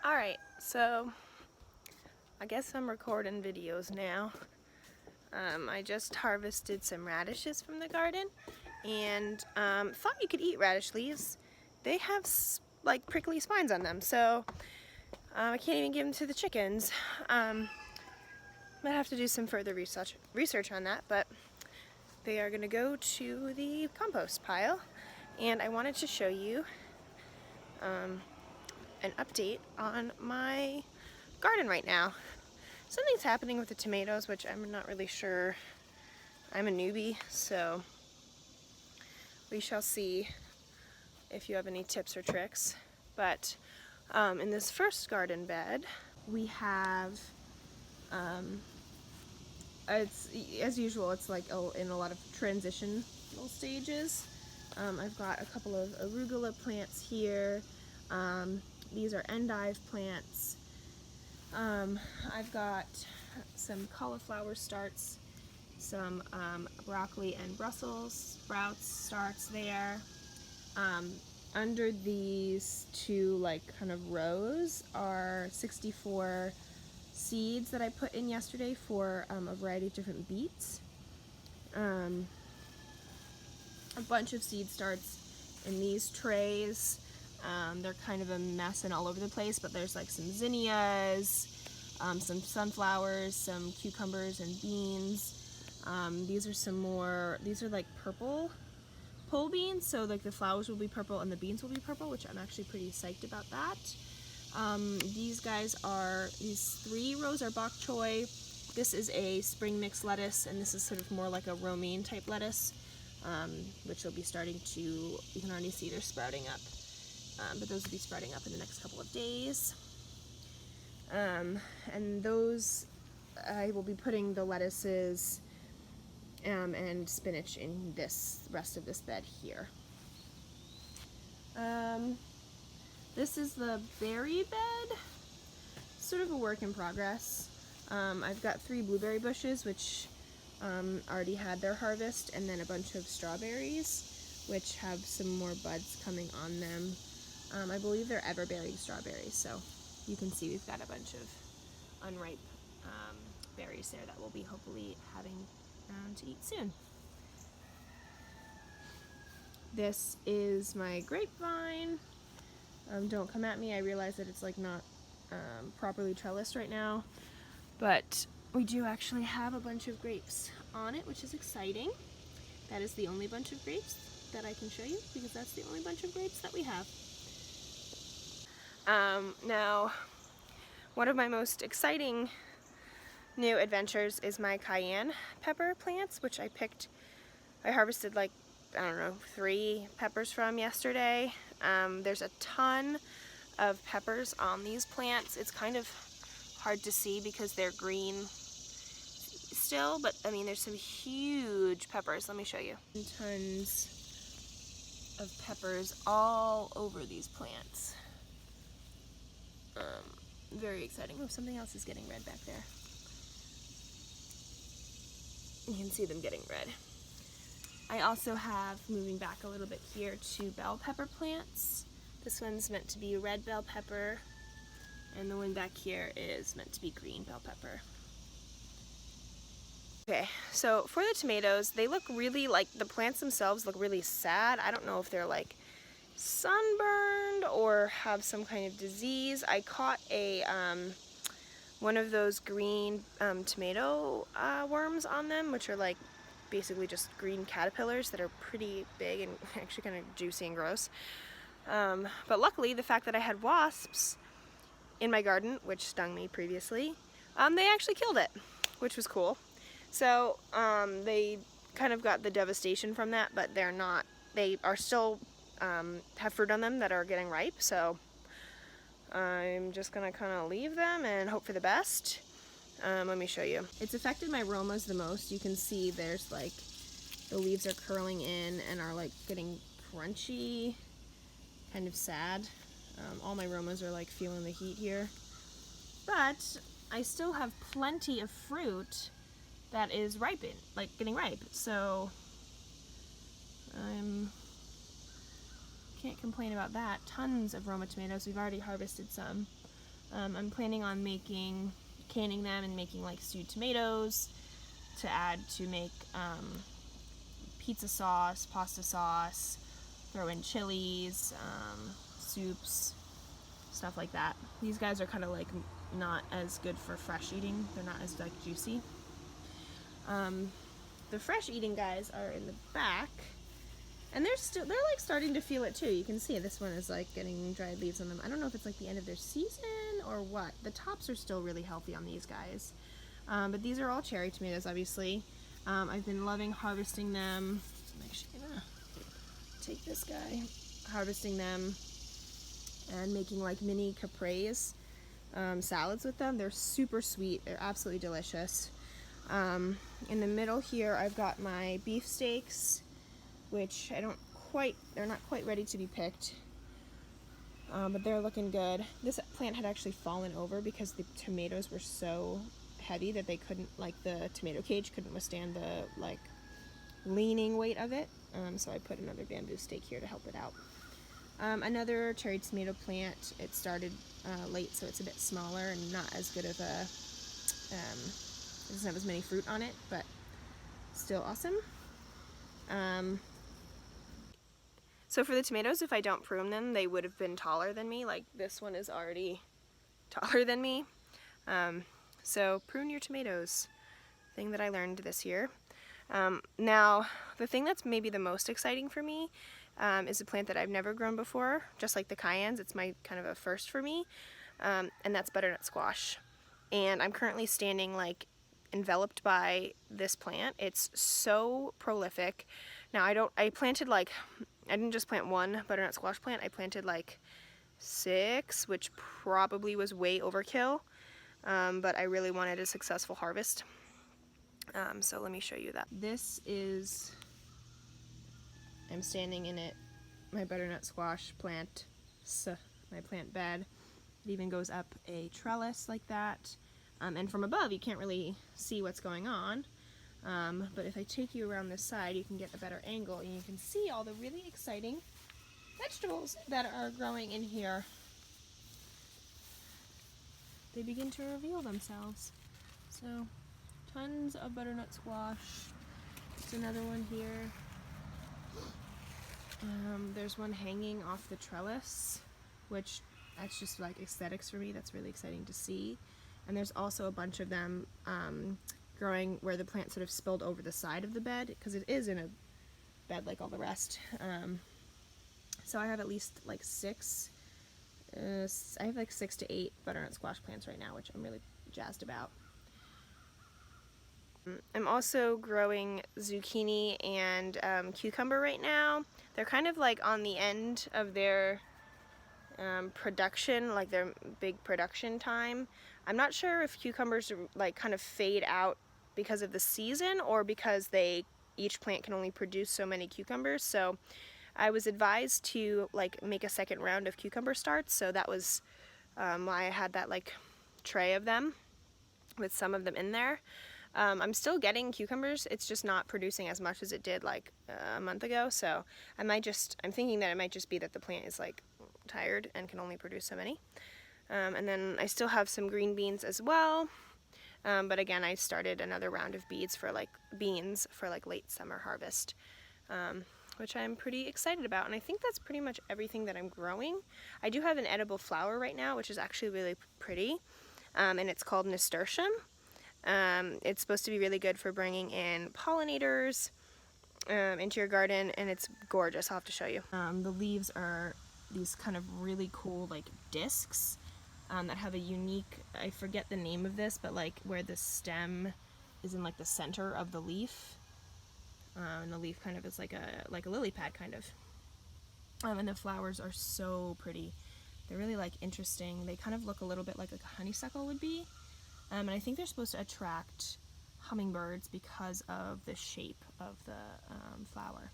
Alright, so I guess I'm recording videos now. I just harvested some radishes from the garden and thought you could eat radish leaves. They have like prickly spines on them, so I can't even give them to the chickens. Might have to do some further research on that, but they are going to go to the compost pile, and I wanted to show you an update on my garden right now. Something's happening with the tomatoes, which I'm not really sure. I'm a newbie, so we shall see if you have any tips or tricks. But in this first garden bed, we have, it's as usual, it's like in a lot of transitional stages. I've got a couple of arugula plants here. These are endive plants. I've got some cauliflower starts, some broccoli and Brussels sprouts starts there. Under these two kind of rows are 64 seeds that I put in yesterday for a variety of different beets. A bunch of seed starts in these trays. They're kind of a mess and all over the place, but there's like some zinnias, some sunflowers, some cucumbers and beans. These are like purple pole beans, so like the flowers will be purple and the beans will be purple, which I'm actually pretty psyched about that. These 3 rows are bok choy. This is a spring mix lettuce, and this is sort of more like a romaine type lettuce, which will be starting to, you can already see they're sprouting up. But those will be sprouting up in the next couple of days. And those, I will be putting the lettuces and spinach in this rest of this bed here. This is the berry bed, sort of a work in progress. I've got 3 blueberry bushes, which already had their harvest, and then a bunch of strawberries, which have some more buds coming on them. I believe they're ever-bearing strawberries, so you can see we've got a bunch of unripe berries there that we'll be hopefully having to eat soon. This is my grapevine. Don't come at me, I realize that it's like not properly trellised right now, but we do actually have a bunch of grapes on it, which is exciting. That is the only bunch of grapes that I can show you, because that's the only bunch of grapes that we have. Now, one of my most exciting new adventures is my cayenne pepper plants, which I harvested like, I don't know, 3 peppers from yesterday. There's a ton of peppers on these plants. It's kind of hard to see because they're green still, but I mean, there's some huge peppers. Let me show you. Tons of peppers all over these plants. Very exciting. Oh, something else is getting red back there. You can see them getting red. I also have, moving back a little bit here, 2 bell pepper plants. This one's meant to be red bell pepper, and the one back here is meant to be green bell pepper. Okay, so for the tomatoes, they look really, like, the plants themselves look really sad. I don't know if they're like sunburned or have some kind of disease. I caught one of those green tomato worms on them, which are like basically just green caterpillars that are pretty big and actually kind of juicy and gross. But luckily, the fact that I had wasps in my garden, which stung me previously, they actually killed it, which was cool. So they kind of got the devastation from that, but they are still have fruit on them that are getting ripe, so I'm just gonna kind of leave them and hope for the best. Let me show you. It's affected my romas the most. You can see there's like the leaves are curling in and are like getting crunchy, kind of sad. All my romas are like feeling the heat here, but I still have plenty of fruit that is ripened, like getting ripe, so can't complain about that. Tons of Roma tomatoes. We've already harvested some. I'm planning on canning them and making like stewed tomatoes to add to make pizza sauce, pasta sauce, throw in chilies, soups, stuff like that. These guys are kind of like not as good for fresh eating. They're not as like juicy. The fresh eating guys are in the back, and they're like starting to feel it too. You can see this one is like getting dried leaves on them. I don't know if it's like the end of their season or what. The tops are still really healthy on these guys. But these are all cherry tomatoes, obviously. I've been loving harvesting them. I'm actually gonna take this guy, harvesting them and making like mini capres salads with them. They're super sweet. They're absolutely delicious. In the middle here, I've got my beef steaks, which they're not quite ready to be picked, but they're looking good. This plant had actually fallen over because the tomatoes were so heavy that they couldn't, like the tomato cage couldn't withstand the like leaning weight of it. So I put another bamboo stake here to help it out. Another cherry tomato plant. It started late, so it's a bit smaller and not as good of a, it doesn't have as many fruit on it, but still awesome. So for the tomatoes, if I don't prune them, they would have been taller than me. Like this one is already taller than me. So prune your tomatoes, thing that I learned this year. Now, the thing that's maybe the most exciting for me is a plant that I've never grown before, just like the cayennes. It's my kind of a first for me, and that's butternut squash. And I'm currently standing like enveloped by this plant. It's so prolific. Now I didn't just plant one butternut squash plant. I planted like 6, which probably was way overkill, but I really wanted a successful harvest. So let me show you that. I'm standing in it, my butternut squash plant, my plant bed. It even goes up a trellis like that. And from above, you can't really see what's going on. But if I take you around this side, you can get a better angle and you can see all the really exciting vegetables that are growing in here. They begin to reveal themselves. So, tons of butternut squash. There's another one here. There's one hanging off the trellis, which that's just like aesthetics for me. That's really exciting to see. And there's also a bunch of them growing where the plant sort of spilled over the side of the bed, because it is in a bed like all the rest. So I have at least like 6. I have like 6 to 8 butternut squash plants right now, which I'm really jazzed about. I'm also growing zucchini and cucumber right now. They're kind of like on the end of their production, like their big production time. I'm not sure if cucumbers like kind of fade out because of the season or because each plant can only produce so many cucumbers. So I was advised to like make a second round of cucumber starts, so that was why I had that like tray of them with some of them in there. I'm still getting cucumbers, it's just not producing as much as it did like a month ago, so I'm thinking that it might just be that the plant is like tired and can only produce so many. And then I still have some green beans as well, but again I started another round of beans for like late summer harvest, which I'm pretty excited about, and I think that's pretty much everything that I'm growing. I do have an edible flower right now, which is actually really pretty, and it's called nasturtium. It's supposed to be really good for bringing in pollinators into your garden, and it's gorgeous. I'll have to show you. The leaves are these kind of really cool like discs that have a unique, I forget the name of this, but like where the stem is in like the center of the leaf, and the leaf kind of is like a lily pad kind of. And the flowers are so pretty. They're really like interesting. They kind of look a little bit like a honeysuckle would be. And I think they're supposed to attract hummingbirds because of the shape of the flower.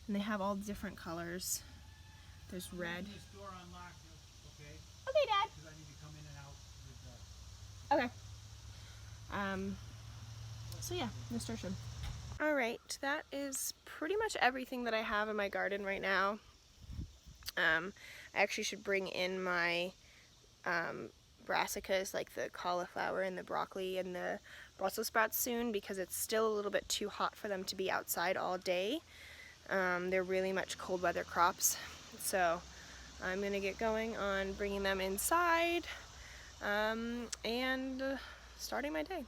And they have all different colors. There's red. Okay, Dad. Because I need to come in and out with the... Okay. So yeah, nasturtium. Alright, that is pretty much everything that I have in my garden right now. I actually should bring in my brassicas like the cauliflower and the broccoli and the Brussels sprouts soon, because it's still a little bit too hot for them to be outside all day. They're really much cold weather crops, so I'm gonna get going on bringing them inside and starting my day.